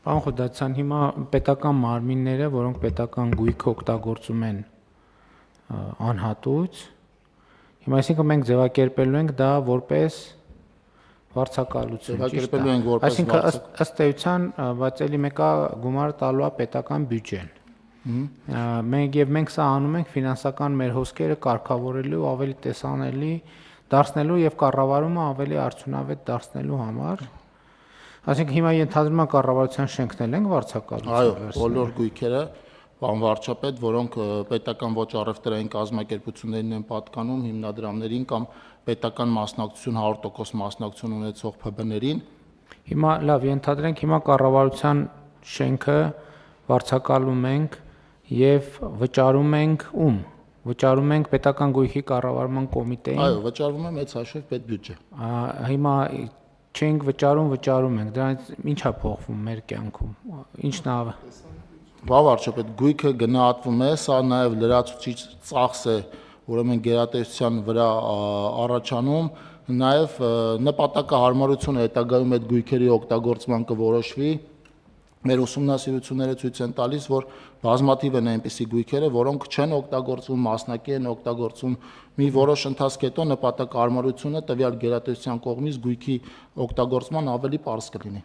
Պարոն Խուդացյան, հիմա պետական մարմինները, որոնք պետական գույք օգտագործում են անհատույց, հիմա այսինքն մենք ձևակերպելու ենք դա որպես վարձակալություն, ճիշտ է։ Այսինքն ըստ էության, բայց էլի մեկը գումարը տալու է պետական բյուջեն։ Մենք սա անում ենք ֆինանսական մեր հոսքերը կարգավորելու, ավելի տեսանելի դարձնելու եւ կառավարումը ավելի արդյունավետ դարձնելու համար։ Այսինքն հիմա ենթադրում եմ կառավարության շենքն ենք վարձակալություն։ Այո, բոլոր գույքերը, պարոն վարչապետ, որոնք պետական ոչ առևտրային կազմակերպություններին են պատկանում, հիմնադրամներին կամ պետական մասնակցություն 100% մասնակցություն ունեցող ՓԲ-ներին։ Հիմա լավ, ենթադրենք հիմա կառավարության շենքը վարձակալում ենք եւ վճարում ենք ում։ Վճարում ենք պետական գույքի կառավարման կոմիտեին։ Այո, վճարվում է մեծ հաշվով պետբյուջե։ Հիմա չենք վճարում ենք, դրանից ի՞նչ է փոխվում մեր կյանքում։ Ինչն է։ Բա վարչապետ, գույքը գնահատվում է, սա նաև լրացուցիչ ծախս է, ուրեմն գերատեսչության վրա առաջանում, նաև նպատակահարմարություն է հետագայում այդ գույքերի օգտագործման կորոշվի։ Մեր ուսումնասիրությունները ցույց են տալիս, որ բազմաթիվ են այնպիսի գույքերը, որոնք չեն օգտագործվում, մասնակի են օգտագործվում մի որոշ ընթացք հետո նպատակահարմարությունը տվյալ գերատեսչության կողմից գույքի օգտագործման ավելի պարզ կլինի։